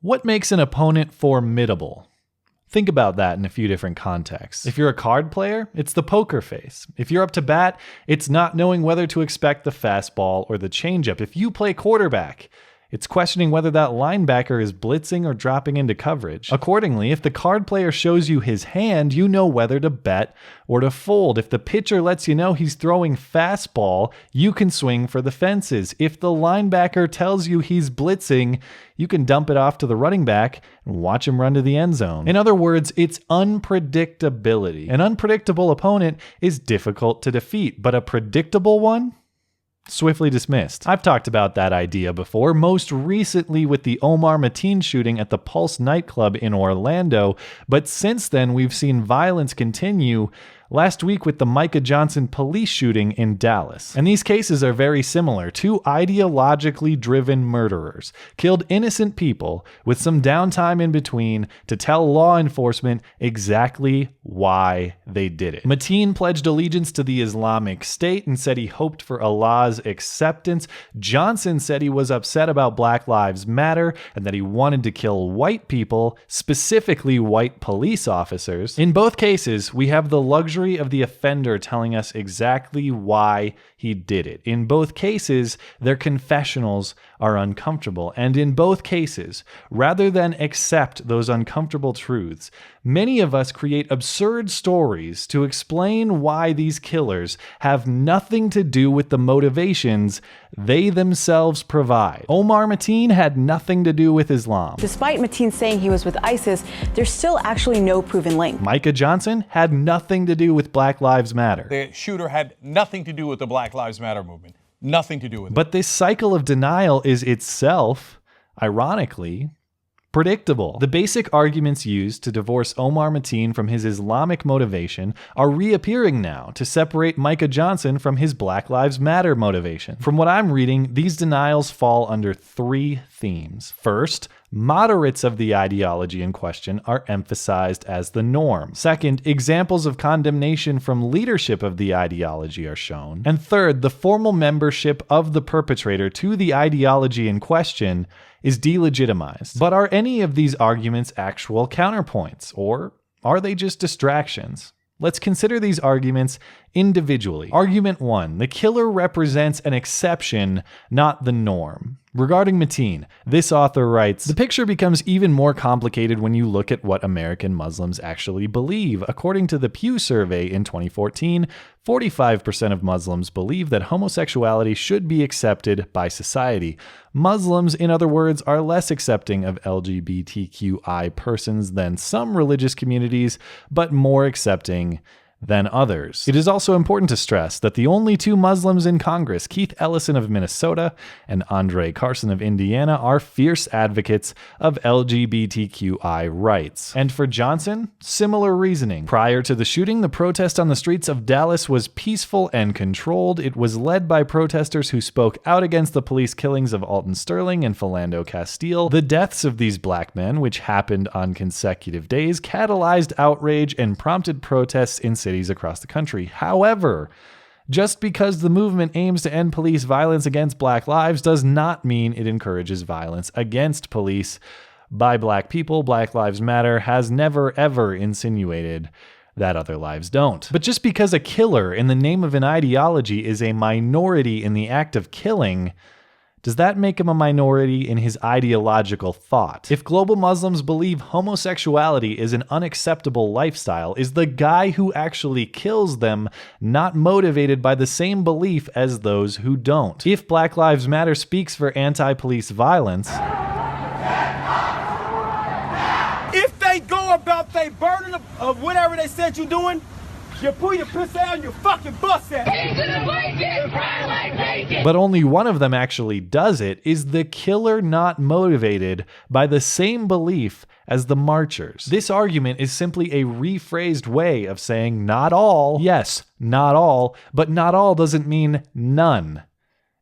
What makes an opponent formidable? Think about that in a few different contexts. If you're a card player, it's the poker face. If you're up to bat, it's not knowing whether to expect the fastball or the changeup. If you play quarterback, it's questioning whether that linebacker is blitzing or dropping into coverage. Accordingly, if the card player shows you his hand, you know whether to bet or to fold. If the pitcher lets you know he's throwing fastball, you can swing for the fences. If the linebacker tells you he's blitzing, you can dump it off to the running back and watch him run to the end zone. In other words, it's unpredictability. An unpredictable opponent is difficult to defeat, but a predictable one? Swiftly dismissed. I've talked about that idea before, most recently with the Omar Mateen shooting at the Pulse nightclub in Orlando, but since then we've seen violence continue, last week with the Micah Johnson police shooting in Dallas. And these cases are very similar. Two ideologically driven murderers killed innocent people with some downtime in between to tell law enforcement exactly why they did it. Mateen pledged allegiance to the Islamic State and said he hoped for Allah's acceptance. Johnson said he was upset about Black Lives Matter and that he wanted to kill white people, specifically white police officers. In both cases, we have the luxury of the offender telling us exactly why he did it. In both cases, their confessionals are uncomfortable. And in both cases, rather than accept those uncomfortable truths, many of us create absurd stories to explain why these killers have nothing to do with the motivations they themselves provide. Omar Mateen had nothing to do with Islam. Despite Mateen saying he was with ISIS, there's still actually no proven link. Micah Johnson had nothing to do with Black Lives Matter. The shooter had nothing to do with the Black Lives Matter movement. Nothing to do with it. But this cycle of denial is itself, ironically, predictable. The basic arguments used to divorce Omar Mateen from his Islamic motivation are reappearing now to separate Micah Johnson from his Black Lives Matter motivation. From what I'm reading, these denials fall under three themes. First, moderates of the ideology in question are emphasized as the norm. Second, examples of condemnation from leadership of the ideology are shown. And third, the formal membership of the perpetrator to the ideology in question is delegitimized. But are any of these arguments actual counterpoints, or are they just distractions? Let's consider these arguments individually. Argument 1. The killer represents an exception, not the norm. Regarding Mateen, this author writes, the picture becomes even more complicated when you look at what American Muslims actually believe. According to the Pew survey in 2014, 45% of Muslims believe that homosexuality should be accepted by society. Muslims, in other words, are less accepting of LGBTQI persons than some religious communities, but more accepting than others. It is also important to stress that the only two Muslims in Congress, Keith Ellison of Minnesota and Andre Carson of Indiana, are fierce advocates of LGBTQI rights. And for Johnson, similar reasoning. Prior to the shooting, the protest on the streets of Dallas was peaceful and controlled. It was led by protesters who spoke out against the police killings of Alton Sterling and Philando Castile. The deaths of these black men, which happened on consecutive days, catalyzed outrage and prompted protests in cities across the country. However, just because the movement aims to end police violence against black lives does not mean it encourages violence against police by black people. Black Lives Matter has never ever insinuated that other lives don't. But just because a killer in the name of an ideology is a minority in the act of killing, does that make him a minority in his ideological thought? If global Muslims believe homosexuality is an unacceptable lifestyle, is the guy who actually kills them not motivated by the same belief as those who don't? If Black Lives Matter speaks for anti-police violence, if they go about their burden of whatever they said you're doing, you pull your piss out and you fucking bust it. But only one of them actually does it. Is the killer not motivated by the same belief as the marchers? This argument is simply a rephrased way of saying not all. Yes, not all, but not all doesn't mean none.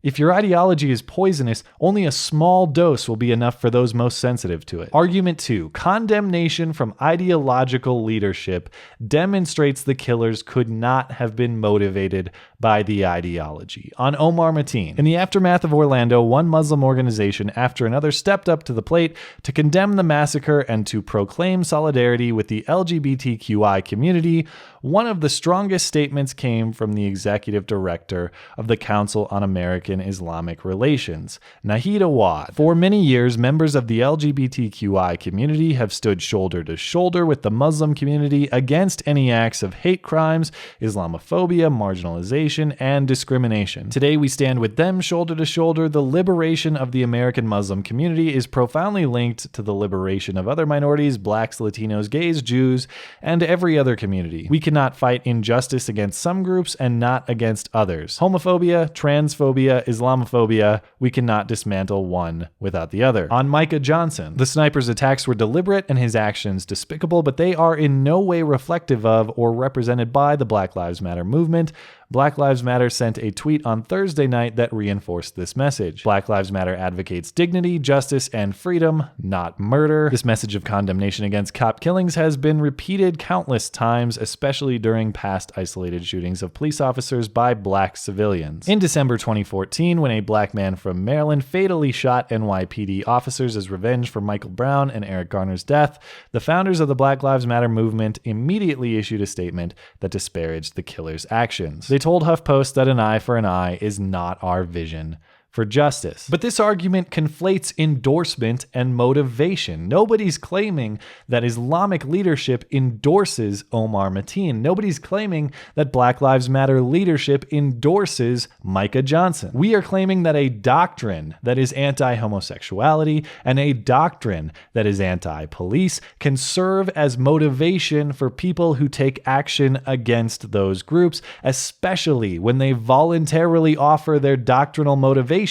If your ideology is poisonous, only a small dose will be enough for those most sensitive to it. Argument 2. Condemnation from ideological leadership demonstrates the killers could not have been motivated by the ideology. On Omar Mateen. In the aftermath of Orlando, one Muslim organization after another stepped up to the plate to condemn the massacre and to proclaim solidarity with the LGBTQI community. One of the strongest statements came from the executive director of the Council on American Islamic Relations, Nahid Awad. For many years, members of the LGBTQI community have stood shoulder to shoulder with the Muslim community against any acts of hate crimes, Islamophobia, marginalization, and discrimination. Today, we stand with them shoulder to shoulder. The liberation of the American Muslim community is profoundly linked to the liberation of other minorities, blacks, Latinos, gays, Jews, and every other community. We cannot fight injustice against some groups and not against others. Homophobia, transphobia, Islamophobia, we cannot dismantle one without the other. On Micah Johnson, the sniper's attacks were deliberate and his actions despicable, but they are in no way reflective of or represented by the Black Lives Matter movement. Black Lives Matter sent a tweet on Thursday night that reinforced this message. Black Lives Matter advocates dignity, justice, and freedom, not murder. This message of condemnation against cop killings has been repeated countless times, especially during past isolated shootings of police officers by black civilians. In December 2014, when a black man from Maryland fatally shot NYPD officers as revenge for Michael Brown and Eric Garner's death, the founders of the Black Lives Matter movement immediately issued a statement that disparaged the killer's actions. They told HuffPost that an eye for an eye is not our vision for justice. But this argument conflates endorsement and motivation. Nobody's claiming that Islamic leadership endorses Omar Mateen. Nobody's claiming that Black Lives Matter leadership endorses Micah Johnson. We are claiming that a doctrine that is anti-homosexuality and a doctrine that is anti-police can serve as motivation for people who take action against those groups, especially when they voluntarily offer their doctrinal motivation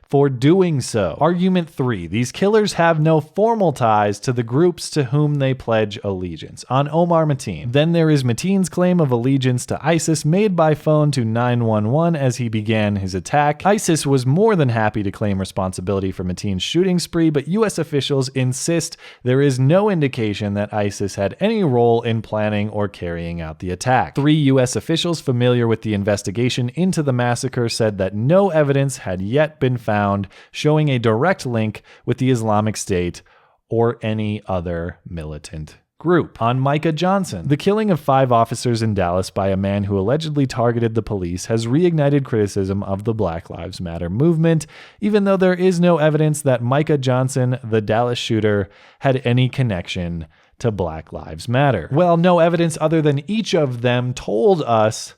for doing so. Argument 3. These killers have no formal ties to the groups to whom they pledge allegiance. On Omar Mateen. Then there is Mateen's claim of allegiance to ISIS made by phone to 911 as he began his attack. ISIS was more than happy to claim responsibility for Mateen's shooting spree, but U.S. officials insist there is no indication that ISIS had any role in planning or carrying out the attack. 3 U.S. officials familiar with the investigation into the massacre said that no evidence had yet been found showing a direct link with the Islamic State or any other militant group. On Micah Johnson, the killing of 5 officers in Dallas by a man who allegedly targeted the police has reignited criticism of the Black Lives Matter movement, even though there is no evidence that Micah Johnson, the Dallas shooter, had any connection to Black Lives Matter. Well, no evidence other than each of them told us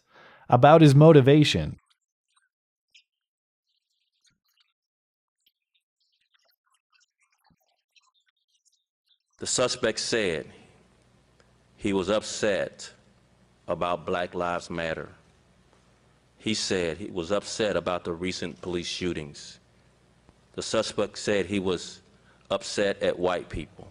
about his motivation. The suspect said he was upset about Black Lives Matter. He said he was upset about the recent police shootings. The suspect said he was upset at white people.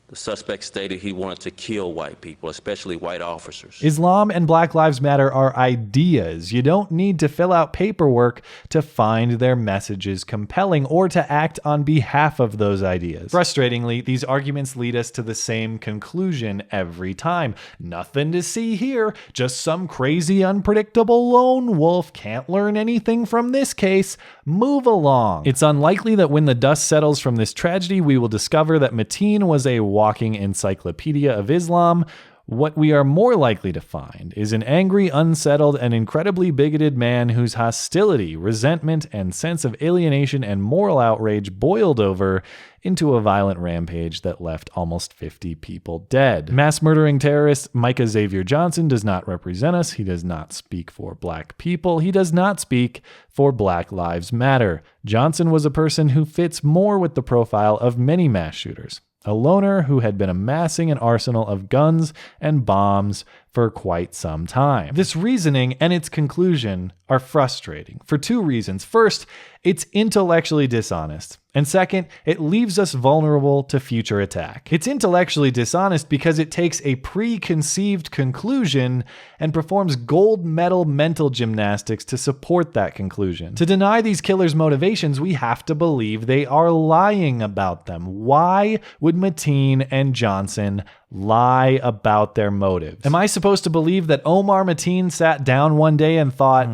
The suspect stated he wanted to kill white people, especially white officers. Islam and Black Lives Matter are ideas. You don't need to fill out paperwork to find their messages compelling or to act on behalf of those ideas. Frustratingly, these arguments lead us to the same conclusion every time. Nothing to see here, just some crazy, unpredictable lone wolf. Can't learn anything from this case. Move along. It's unlikely that when the dust settles from this tragedy, we will discover that Mateen was a walking encyclopedia of Islam. What we are more likely to find is an angry, unsettled, and incredibly bigoted man whose hostility, resentment, and sense of alienation and moral outrage boiled over into a violent rampage that left almost 50 people dead. Mass murdering terrorist Micah Xavier Johnson does not represent us. He does not speak for black people. He does not speak for Black Lives Matter. Johnson was a person who fits more with the profile of many mass shooters. A loner who had been amassing an arsenal of guns and bombs for quite some time. This reasoning and its conclusion are frustrating for two reasons. First, it's intellectually dishonest. And second, it leaves us vulnerable to future attack. It's intellectually dishonest because it takes a preconceived conclusion and performs gold medal mental gymnastics to support that conclusion. To deny these killers' motivations, we have to believe they are lying about them. Why would Mateen and Johnson lie about their motives? Am I supposed to believe that Omar Mateen sat down one day and thought,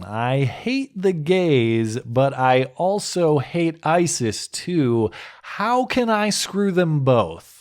I hate the gays, but I also hate ISIS too. How can I screw them both?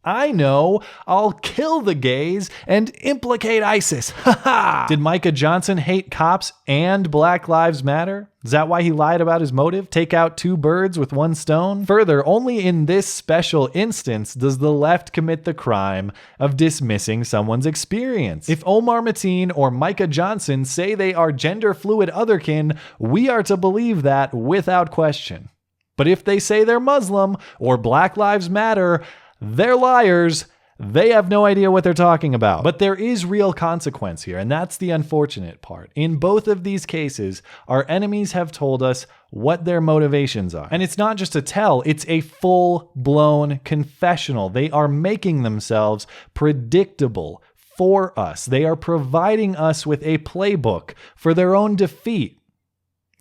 I know, I'll kill the gays and implicate ISIS. Ha ha! Did Micah Johnson hate cops and Black Lives Matter? Is that why he lied about his motive? Take out two birds with one stone? Further, only in this special instance does the left commit the crime of dismissing someone's experience. If Omar Mateen or Micah Johnson say they are gender fluid otherkin, we are to believe that without question. But if they say they're Muslim or Black Lives Matter, they're liars. They have no idea what they're talking about. But there is real consequence here, and that's the unfortunate part. In both of these cases, our enemies have told us what their motivations are. And it's not just a tell, it's a full-blown confessional. They are making themselves predictable for us. They are providing us with a playbook for their own defeat.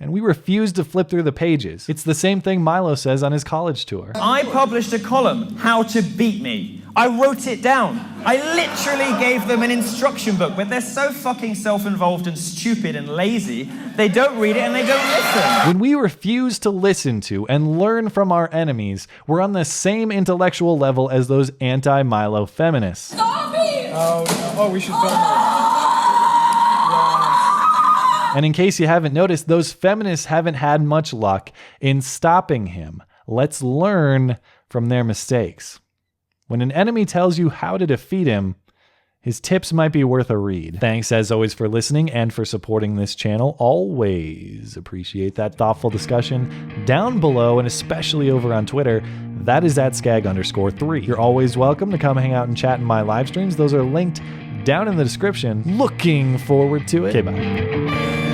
And we refuse to flip through the pages. It's the same thing Milo says on his college tour. I published a column, How to Beat Me. I wrote it down. I literally gave them an instruction book, but they're so fucking self-involved and stupid and lazy, they don't read it and they don't listen. When we refuse to listen to and learn from our enemies, we're on the same intellectual level as those anti-Milo feminists. Stop it! Oh, we should film it. And in case you haven't noticed, those feminists haven't had much luck in stopping him. Let's learn from their mistakes. When an enemy tells you how to defeat him, his tips might be worth a read. Thanks as always for listening and for supporting this channel. Always appreciate that thoughtful discussion down below and especially over on Twitter. That is @skag_3. You're always welcome to come hang out and chat in my live streams. Those are linked down in the description. Looking forward to it. Okay, bye.